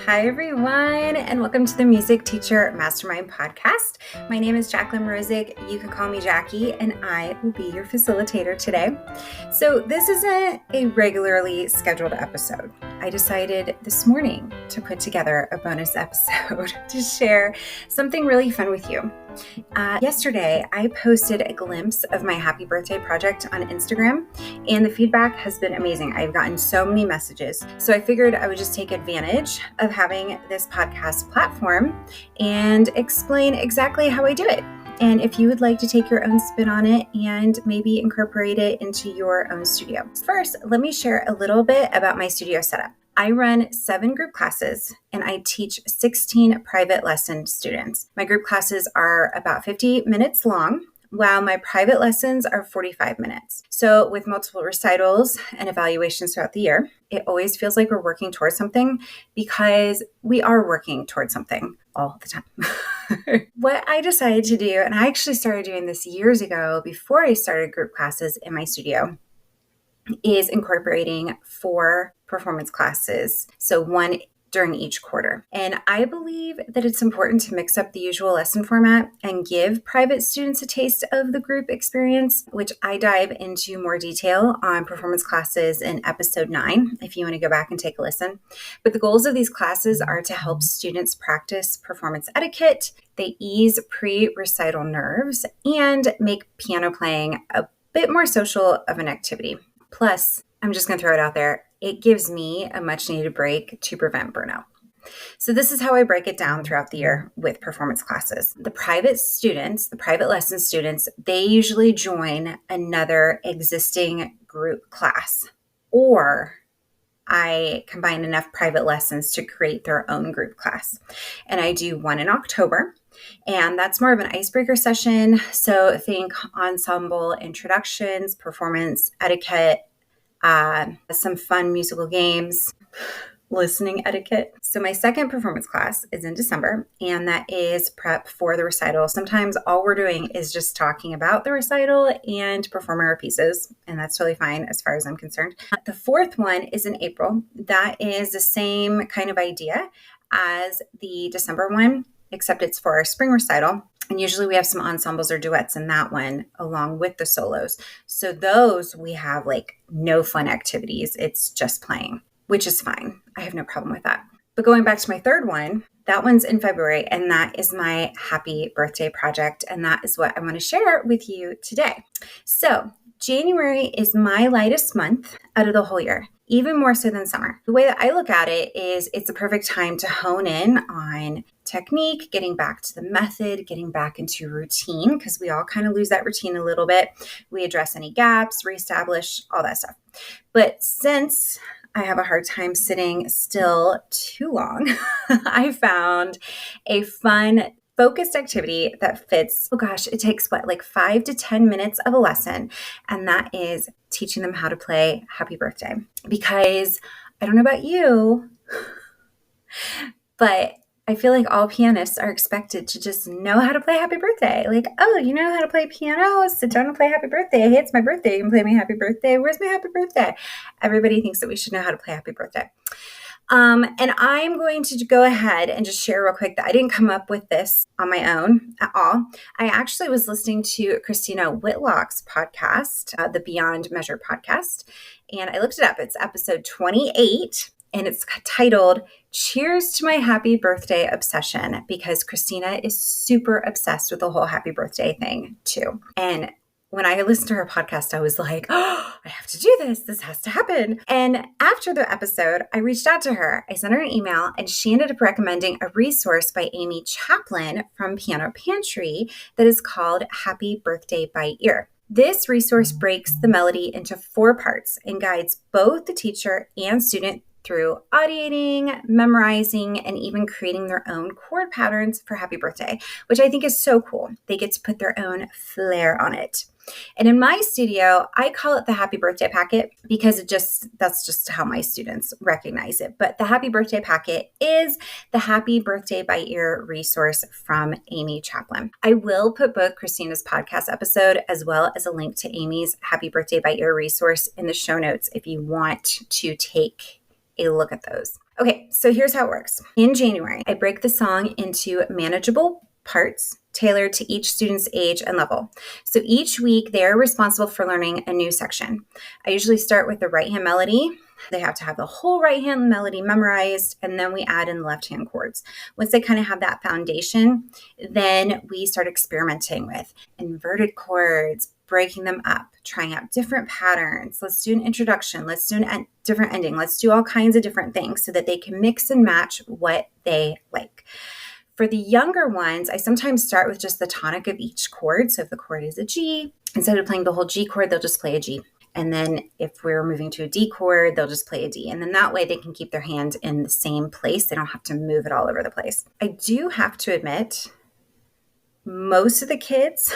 Hi, everyone, and welcome to the Music Teacher Mastermind Podcast. My name is Jaclyn Mrozek. You can call me Jackie, and I will be your facilitator today. So this isn't a regularly scheduled episode. I decided this morning to put together a bonus episode to share something really fun with you. Yesterday, I posted a glimpse of my happy birthday project on Instagram, and the feedback has been amazing. I've gotten so many messages. So I figured I would just take advantage of having this podcast platform and explain exactly how I do it. And if you would like to take your own spin on it and maybe incorporate it into your own studio. First, let me share a little bit about my studio setup. I run 7 group classes and I teach 16 private lesson students. My group classes are about 50 minutes long, while my private lessons are 45 minutes. So with multiple recitals and evaluations throughout the year, it always feels like we're working towards something because we are working towards something all the time. What I decided to do, and I actually started doing this years ago before I started group classes in my studio, is incorporating 4 performance classes. So 1 during each quarter. And I believe that it's important to mix up the usual lesson format and give private students a taste of the group experience, which I dive into more detail on performance classes in episode 9, if you want to go back and take a listen. But the goals of these classes are to help students practice performance etiquette, they ease pre-recital nerves, and make piano playing a bit more social of an activity. Plus, I'm just going to throw it out there, it gives me a much needed break to prevent burnout. So this is how I break it down throughout the year with performance classes. The private lesson students, they usually join another existing group class, or I combine enough private lessons to create their own group class. And I do one in October. And that's more of an icebreaker session. So think ensemble introductions, performance etiquette, some fun musical games, listening etiquette. So my second performance class is in December, and that is prep for the recital. Sometimes all we're doing is just talking about the recital and performing our pieces, and that's totally fine as far as I'm concerned. The fourth one is in April. That is the same kind of idea as the December one, except it's for our spring recital. And usually we have some ensembles or duets in that one along with the solos. So those we have like no fun activities. It's just playing, which is fine. I have no problem with that. But going back to my third one, that one's in February, and that is my happy birthday project. And that is what I want to share with you today. So January is my lightest month out of the whole year, even more so than summer. The way that I look at it is it's a perfect time to hone in on technique, getting back to the method, getting back into routine, because we all kind of lose that routine a little bit. We address any gaps, reestablish, all that stuff. But since I have a hard time sitting still too long, I found a fun focused activity that fits, it takes 5 to 10 minutes of a lesson. And that is teaching them how to play Happy Birthday. Because I don't know about you, but I feel like all pianists are expected to just know how to play Happy Birthday. Like, oh, you know how to play piano? Sit down and play Happy Birthday. Hey, it's my birthday. You can play me Happy Birthday. Where's my Happy Birthday? Everybody thinks that we should know how to play Happy Birthday. And I'm going to go ahead and just share real quick that I didn't come up with this on my own at all. I actually was listening to Christina Whitlock's podcast, the Beyond Measure podcast, and I looked it up. It's episode 28, and it's titled Cheers to My Happy Birthday Obsession, because Christina is super obsessed with the whole happy birthday thing too. And when I listened to her podcast, I was like, oh, I have to do this. This has to happen. And after the episode, I reached out to her. I sent her an email, and she ended up recommending a resource by Amy Chaplin from Piano Pantry that is called Happy Birthday by Ear. This resource breaks the melody into 4 parts and guides both the teacher and student through audiating, memorizing, and even creating their own chord patterns for Happy Birthday, which I think is so cool. They get to put their own flair on it. And in my studio, I call it the Happy Birthday Packet because that's just how my students recognize it. But the Happy Birthday Packet is the Happy Birthday by Ear resource from Amy Chaplin. I will put both Christina's podcast episode as well as a link to Amy's Happy Birthday by Ear resource in the show notes if you want to take a look at those. Okay, so here's how it works. In January, I break the song into manageable parts tailored to each student's age and level. So each week, they're responsible for learning a new section. I usually start with the right hand melody. They have to have the whole right hand melody memorized, and then we add in the left hand chords. Once they kind of have that foundation, then we start experimenting with inverted chords, breaking them up, trying out different patterns. Let's do an introduction. Let's do a different ending. Let's do all kinds of different things so that they can mix and match what they like. For the younger ones, I sometimes start with just the tonic of each chord. So if the chord is a G, instead of playing the whole G chord, they'll just play a G. And then if we're moving to a D chord, they'll just play a D. And then that way they can keep their hand in the same place. They don't have to move it all over the place. I do have to admit, most of the kids,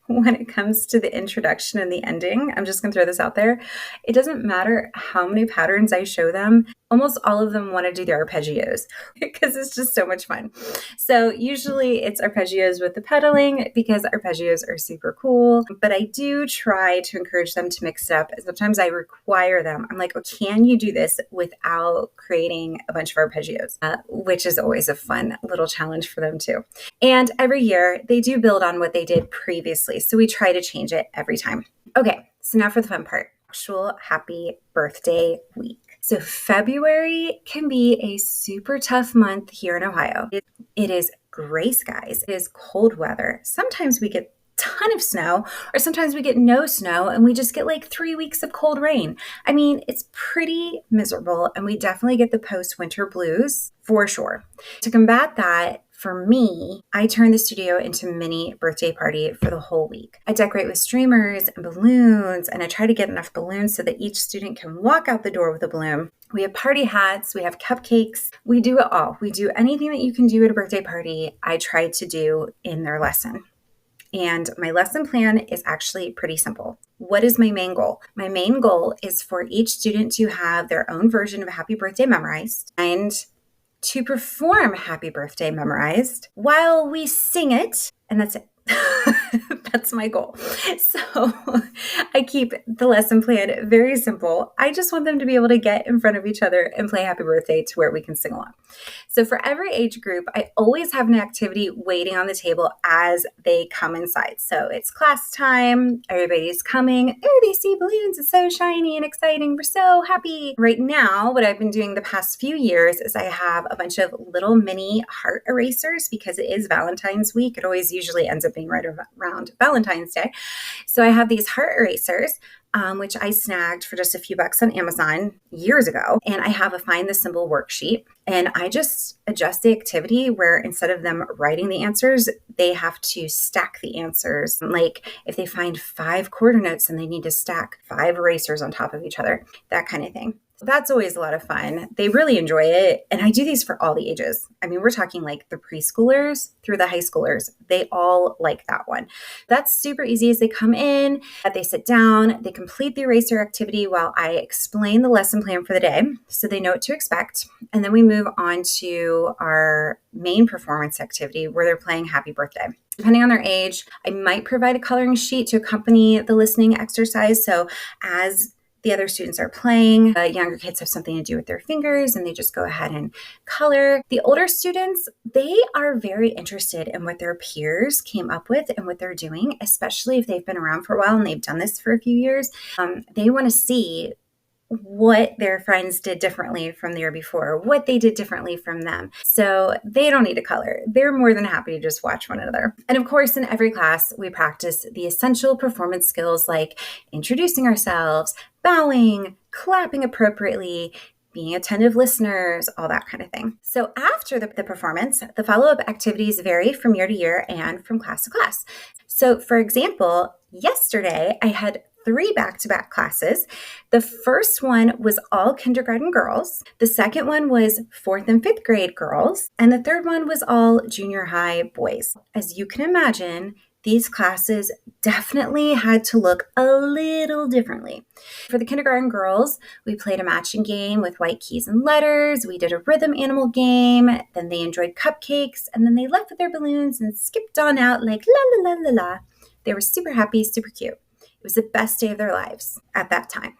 when it comes to the introduction and the ending, I'm just going to throw this out there. It doesn't matter how many patterns I show them. Almost all of them want to do their arpeggios because it's just so much fun. So usually it's arpeggios with the pedaling because arpeggios are super cool. But I do try to encourage them to mix it up. Sometimes I require them. I'm like, oh, can you do this without creating a bunch of arpeggios? Which is always a fun little challenge for them too. And every year they do build on what they did previously. So we try to change it every time. Okay, so now for the fun part. Actual happy birthday week. So February can be a super tough month here in Ohio. It is gray skies. It is cold weather. Sometimes we get a ton of snow, or sometimes we get no snow and we just get like 3 weeks of cold rain. I mean, it's pretty miserable, and we definitely get the post-winter blues for sure. To combat that, for me, I turn the studio into a mini birthday party for the whole week. I decorate with streamers and balloons, and I try to get enough balloons so that each student can walk out the door with a balloon. We have party hats, we have cupcakes, we do it all. We do anything that you can do at a birthday party, I try to do in their lesson. And my lesson plan is actually pretty simple. What is my main goal? My main goal is for each student to have their own version of a happy birthday memorized and to perform happy birthday memorized while we sing it. And that's it. That's my goal. So I keep the lesson plan very simple. I just want them to be able to get in front of each other and play happy birthday to where we can sing along. So for every age group, I always have an activity waiting on the table as they come inside. So it's class time. Everybody's coming. Oh, they see balloons. It's so shiny and exciting. We're so happy. Right now, what I've been doing the past few years is I have a bunch of little mini heart erasers because it is Valentine's week. It always usually ends up being right around Valentine's Day. So I have these heart erasers, which I snagged for just a few bucks on Amazon years ago. And I have a find the symbol worksheet. And I just adjust the activity where instead of them writing the answers, they have to stack the answers. Like if they find 5 quarter notes, then they need to stack 5 erasers on top of each other, that kind of thing. That's always a lot of fun. They really enjoy it. And I do these for all the ages. I mean, we're talking like the preschoolers through the high schoolers. They all like that one. That's super easy as they come in, they sit down, they complete the eraser activity while I explain the lesson plan for the day so they know what to expect. And then we move on to our main performance activity where they're playing Happy Birthday. Depending on their age, I might provide a coloring sheet to accompany the listening exercise. So as the other students are playing, the younger kids have something to do with their fingers and they just go ahead and color. The older students, they are very interested in what their peers came up with and what they're doing, especially if they've been around for a while and they've done this for a few years. They want to see what their friends did differently from the year before, what they did differently from them. So they don't need to color. They're more than happy to just watch one another. And of course, in every class, we practice the essential performance skills like introducing ourselves, bowing, clapping appropriately, being attentive listeners, all that kind of thing. So after the performance, the follow-up activities vary from year to year and from class to class. So for example, yesterday I had 3 back-to-back classes. The first one was all kindergarten girls. The second one was 4th and 5th grade girls. And the third one was all junior high boys. As you can imagine, these classes definitely had to look a little differently. For the kindergarten girls, we played a matching game with white keys and letters. We did a rhythm animal game. Then they enjoyed cupcakes. And then they left with their balloons and skipped on out like la la la la la. They were super happy, super cute. It was the best day of their lives at that time.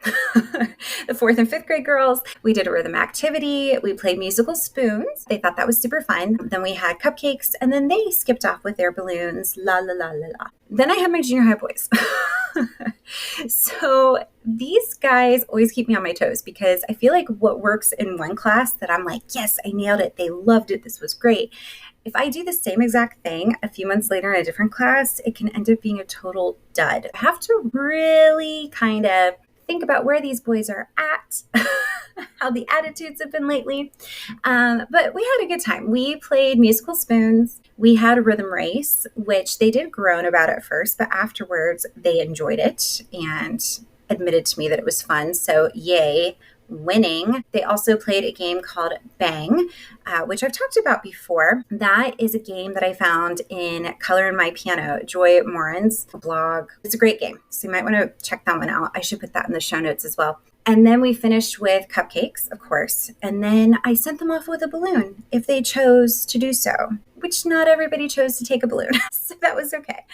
The 4th and 5th grade girls, we did a rhythm activity. We played musical spoons. They thought that was super fun. Then we had cupcakes, and then they skipped off with their balloons. La, la, la, la, la. Then I had my junior high boys. So these guys always keep me on my toes because I feel like what works in one class that I'm like, yes, I nailed it. They loved it. This was great. If I do the same exact thing a few months later in a different class, it can end up being a total dud. I have to really kind of think about where these boys are at, how the attitudes have been lately. But we had a good time. We played musical spoons. We had a rhythm race, which they did groan about at first, but afterwards they enjoyed it and admitted to me that it was fun. So yay. Winning. They also played a game called Bang, which I've talked about before. That is a game that I found in Color in My Piano, Joy Morin's blog. It's a great game, so you might want to check that one out. I should put that in the show notes as well. And then we finished with cupcakes, of course. And then I sent them off with a balloon if they chose to do so, which not everybody chose to take a balloon. So that was okay.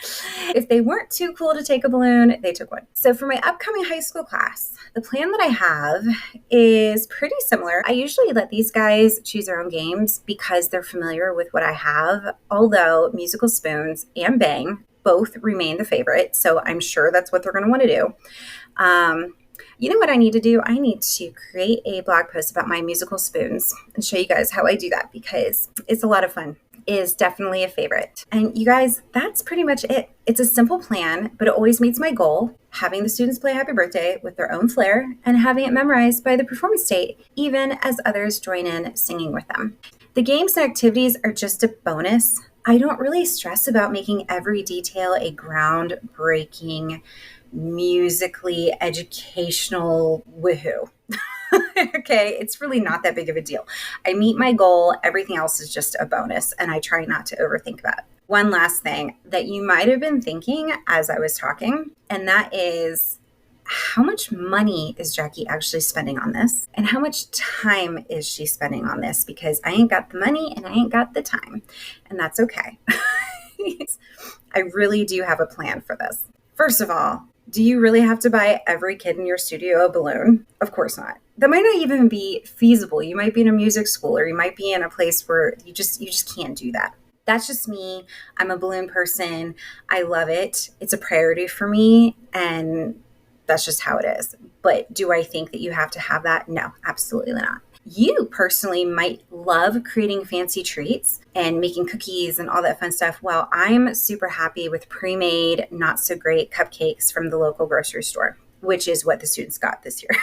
If they weren't too cool to take a balloon, they took one. So for my upcoming high school class, the plan that I have is pretty similar. I usually let these guys choose their own games because they're familiar with what I have, although musical spoons and Bang both remain the favorite. So I'm sure that's what they're going to want to do. You know what I need to do? I need to create a blog post about my musical spoons and show you guys how I do that because it's a lot of fun. It is definitely a favorite. And you guys, that's pretty much it. It's a simple plan, but it always meets my goal, having the students play Happy Birthday with their own flair and having it memorized by the performance state, even as others join in singing with them. The games and activities are just a bonus. I don't really stress about making every detail a groundbreaking, musically educational woohoo. Okay, it's really not that big of a deal. I meet my goal. Everything else is just a bonus, and I try not to overthink that. One last thing that you might have been thinking as I was talking, and that is, how much money is Jackie actually spending on this? And how much time is she spending on this? Because I ain't got the money and I ain't got the time, and that's okay. I really do have a plan for this. First of all, do you really have to buy every kid in your studio a balloon? Of course not. That might not even be feasible. You might be in a music school or you might be in a place where you just can't do that. That's just me. I'm a balloon person. I love it. It's a priority for me, and that's just how it is. But do I think that you have to have that? No, absolutely not. You personally might love creating fancy treats and making cookies and all that fun stuff, while I'm super happy with pre-made, not so great cupcakes from the local grocery store, which is what the students got this year.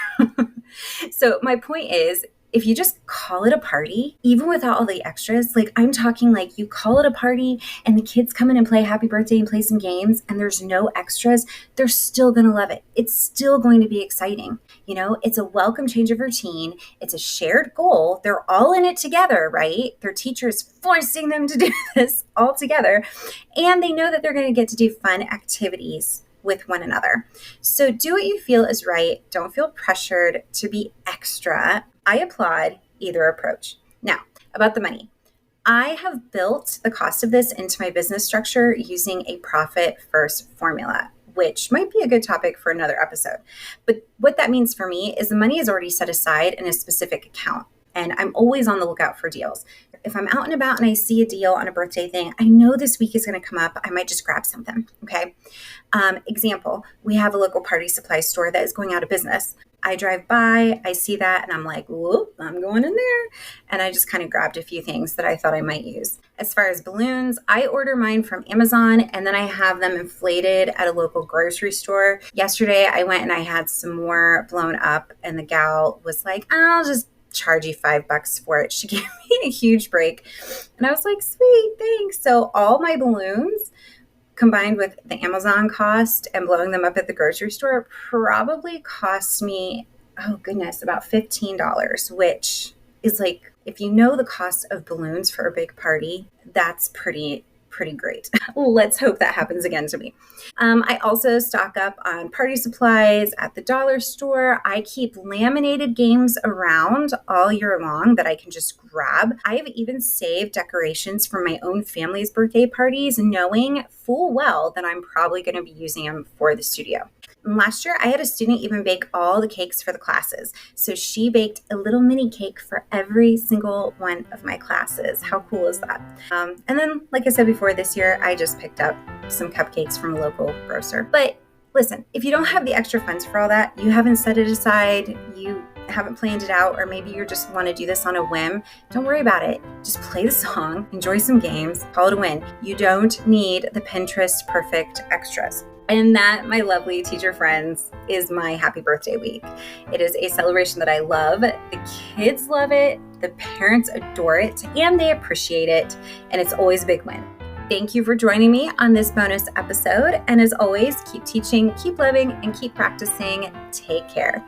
So my point is, if you just call it a party, even without all the extras, like I'm talking like you call it a party and the kids come in and play Happy Birthday and play some games and there's no extras, they're still going to love it. It's still going to be exciting. You know, it's a welcome change of routine. It's a shared goal. They're all in it together, right? Their teacher is forcing them to do this all together. And they know that they're going to get to do fun activities with one another. So do what you feel is right. Don't feel pressured to be extra. I applaud either approach. Now, about the money. I have built the cost of this into my business structure using a profit first formula, which might be a good topic for another episode. But what that means for me is the money is already set aside in a specific account, and I'm always on the lookout for deals. If I'm out and about and I see a deal on a birthday thing, I know this week is going to come up. I might just grab something. Okay. Example, we have a local party supply store that is going out of business. I drive by, I see that, and I'm like, whoop, I'm going in there. And I just kind of grabbed a few things that I thought I might use. As far as balloons, I order mine from Amazon, and then I have them inflated at a local grocery store. Yesterday, I went and I had some more blown up, and the gal was like, I'll just charge you $5 for it. She gave me a huge break. And I was like, sweet, thanks. So all my balloons combined with the Amazon cost and blowing them up at the grocery store probably cost me, oh goodness, about $15, which is like, if you know the cost of balloons for a big party, that's pretty great. Let's hope that happens again to me. I also stock up on party supplies at the dollar store. I keep laminated games around all year long that I can just grab. I have even saved decorations for my own family's birthday parties, knowing full well that I'm probably going to be using them for the studio. And last year, I had a student even bake all the cakes for the classes. So she baked a little mini cake for every single one of my classes. How cool is that? And then, like I said before, this year, I just picked up some cupcakes from a local grocer. But listen, if you don't have the extra funds for all that, you haven't set it aside, you haven't planned it out, or maybe you just want to do this on a whim, don't worry about it. Just play the song, enjoy some games, call it a win. You don't need the Pinterest perfect extras. And that, my lovely teacher friends, is my happy birthday week. It is a celebration that I love. The kids love it, the parents adore it, and they appreciate it. And it's always a big win. Thank you for joining me on this bonus episode. And as always, keep teaching, keep loving, and keep practicing. Take care.